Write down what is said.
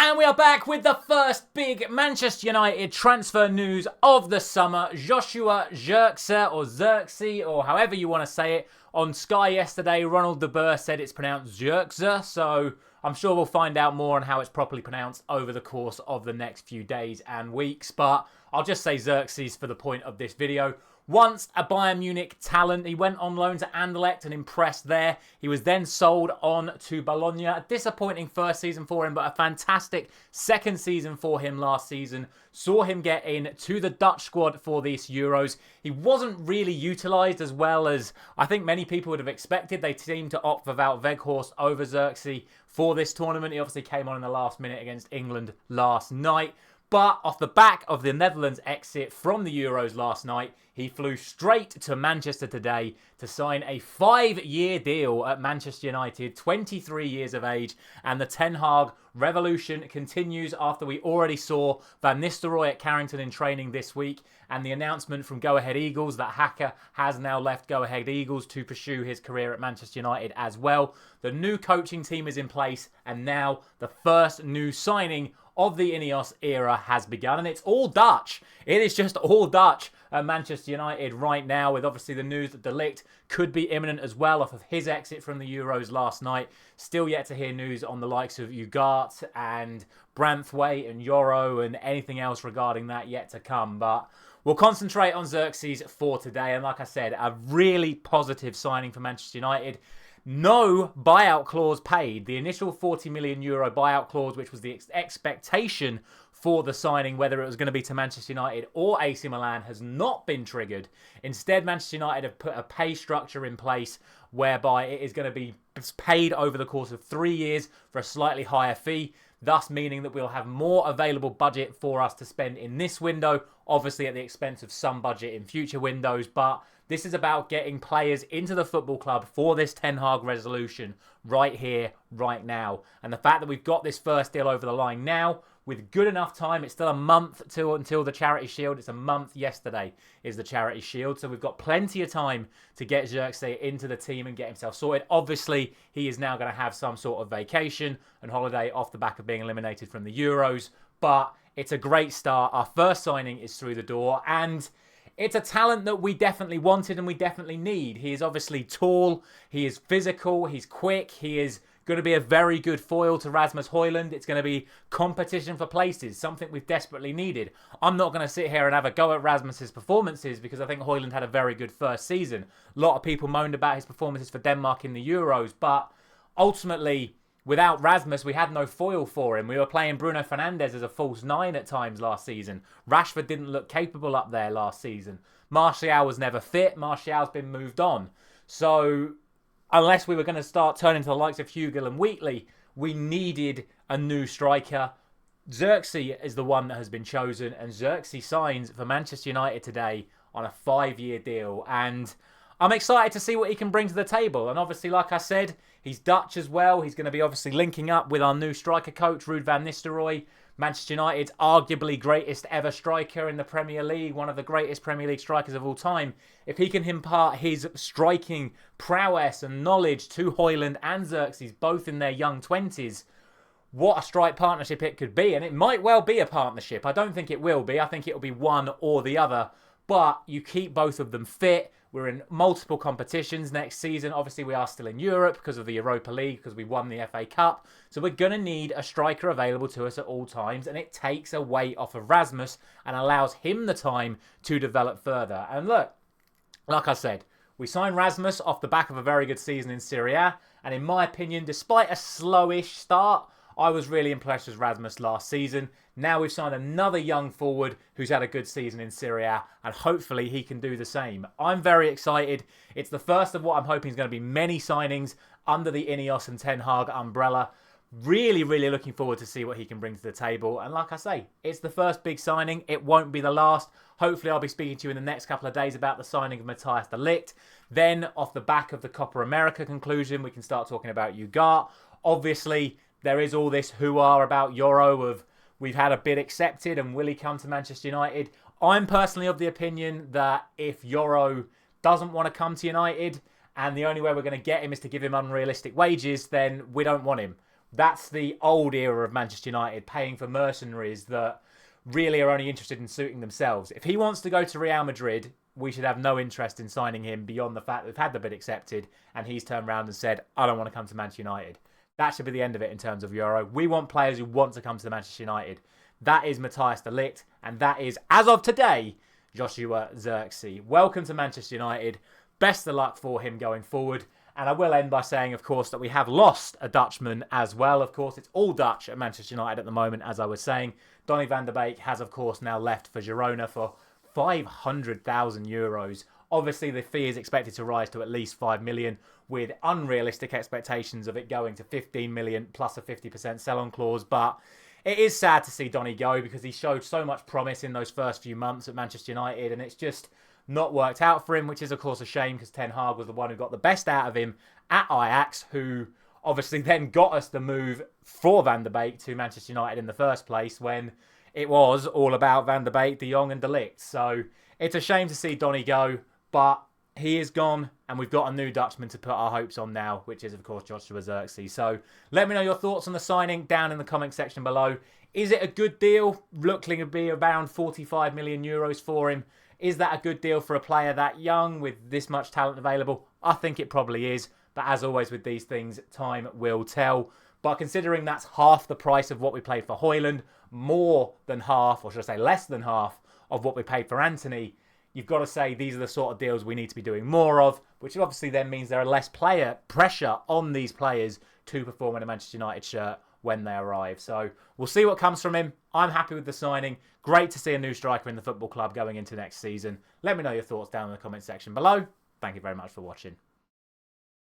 And we are back with the first big Manchester United transfer news of the summer. Joshua Zirkzee, or however you want to say it. On Sky yesterday, Ronald de Boer said it's pronounced Zirkzee, so I'm sure we'll find out more on how it's properly pronounced over the course of the next few days and weeks. But I'll just say Zirkzee for the point of this video. Once a Bayern Munich talent, he went on loan to Anderlecht and impressed there. He was then sold on to Bologna. A disappointing first season for him, but a fantastic second season for him last season. Saw him get in to the Dutch squad for these Euros. He wasn't really utilised as well as I think many people would have expected. They seemed to opt for Wout Weghorst over Zirkzee for this tournament. He obviously came on in the last minute against England last night. But off the back of the Netherlands exit from the Euros last night, he flew straight to Manchester today to sign a 5-year deal at Manchester United, 23 years of age. And the Ten Hag revolution continues after we already saw Van Nistelrooy at Carrington in training this week. And the announcement from Go Ahead Eagles that Haka has now left Go Ahead Eagles to pursue his career at Manchester United as well. The new coaching team is in place, and now the first new signing of the Ineos era has begun, and it's all Dutch. It is just all Dutch at Manchester United right now, with obviously the news that De Ligt could be imminent as well off of his exit from the Euros last night. Still yet to hear news on the likes of Ugart and Branthwaite and Yoro and anything else regarding that yet to come, but we'll concentrate on Zirkzee for today. And like I said, a really positive signing for Manchester United. No buyout clause paid. The initial €40 million buyout clause, which was the expectation for the signing, whether it was going to be to Manchester United or AC Milan, has not been triggered. Instead, Manchester United have put a pay structure in place whereby it is going to be paid over the course of 3 years for a slightly higher fee, thus meaning that we'll have more available budget for us to spend in this window, obviously at the expense of some budget in future windows. But this is about getting players into the football club for this Ten Hag resolution right here, right now. And the fact that we've got this first deal over the line now, with good enough time, it's still a month until the Charity Shield. It's a month yesterday is the Charity Shield. So we've got plenty of time to get Zirkzee into the team and get himself sorted. Obviously, he is now going to have some sort of vacation and holiday off the back of being eliminated from the Euros. But it's a great start. Our first signing is through the door, and it's a talent that we definitely wanted and we definitely need. He is obviously tall, he is physical, he's quick, he is going to be a very good foil to Rasmus Hojland. It's going to be competition for places, something we've desperately needed. I'm not going to sit here and have a go at Rasmus's performances because I think Hojland had a very good first season. A lot of people moaned about his performances for Denmark in the Euros, but ultimately, without Rasmus, we had no foil for him. We were playing Bruno Fernandes as a false 9 at times last season. Rashford didn't look capable up there last season. Martial was never fit. Martial's been moved on. So unless we were going to start turning to the likes of Hugill and Wheatley, we needed a new striker. Zirkzee is the one that has been chosen, and Zirkzee signs for Manchester United today on a 5-year deal. And I'm excited to see what he can bring to the table. And obviously, like I said, he's Dutch as well. He's going to be obviously linking up with our new striker coach, Ruud van Nistelrooy. Manchester United's arguably greatest ever striker in the Premier League, one of the greatest Premier League strikers of all time. If he can impart his striking prowess and knowledge to Hojland and Zirkzee, both in their young 20s, what a strike partnership it could be. And it might well be a partnership. I don't think it will be. I think it will be one or the other. But you keep both of them fit. We're in multiple competitions next season. Obviously, we are still in Europe because of the Europa League, because we won the FA Cup. So we're going to need a striker available to us at all times. And it takes a weight off of Rasmus and allows him the time to develop further. And look, like I said, we signed Rasmus off the back of a very good season in Serie A. And in my opinion, despite a slowish start, I was really impressed with Rasmus last season. Now we've signed another young forward who's had a good season in Serie A, and hopefully he can do the same. I'm very excited. It's the first of what I'm hoping is going to be many signings under the Ineos and Ten Hag umbrella. Really, really looking forward to see what he can bring to the table. And like I say, it's the first big signing. It won't be the last. Hopefully I'll be speaking to you in the next couple of days about the signing of Matthias de Ligt. Then, off the back of the Copa America conclusion, we can start talking about Ugart. Obviously, there is all this hoo-ah about Yoro of we've had a bid accepted and will he come to Manchester United? I'm personally of the opinion that if Yoro doesn't want to come to United and the only way we're going to get him is to give him unrealistic wages, then we don't want him. That's the old era of Manchester United, paying for mercenaries that really are only interested in suiting themselves. If he wants to go to Real Madrid, we should have no interest in signing him beyond the fact that we've had the bid accepted and he's turned around and said, I don't want to come to Manchester United. That should be the end of it in terms of Euro. We want players who want to come to Manchester United. That is Matthias de Ligt, and that is, as of today, Joshua Zirkzee. Welcome to Manchester United. Best of luck for him going forward. And I will end by saying, of course, that we have lost a Dutchman as well. Of course, it's all Dutch at Manchester United at the moment, as I was saying. Donny van der Beek has, of course, now left for Girona for €500,000. Obviously, the fee is expected to rise to at least 5 million, with unrealistic expectations of it going to 15 million plus a 50% sell-on clause. But it is sad to see Donny go because he showed so much promise in those first few months at Manchester United, and it's just not worked out for him, which is, of course, a shame because Ten Hag was the one who got the best out of him at Ajax, who obviously then got us the move for Van der Beek to Manchester United in the first place when it was all about Van der Beek, De Jong and De Ligt. So it's a shame to see Donny go, but he is gone and we've got a new Dutchman to put our hopes on now, which is, of course, Joshua Zirkzee. So let me know your thoughts on the signing down in the comment section below. Is it a good deal? Looking to be around 45 million euros for him. Is that a good deal for a player that young with this much talent available? I think it probably is. But as always with these things, time will tell. But considering that's half the price of what we paid for Hojland, more than half, or should I say less than half, of what we paid for Antony, you've got to say these are the sort of deals we need to be doing more of, which obviously then means there are less player pressure on these players to perform in a Manchester United shirt when they arrive. So we'll see what comes from him. I'm happy with the signing. Great to see a new striker in the football club going into next season. Let me know your thoughts down in the comment section below. Thank you very much for watching.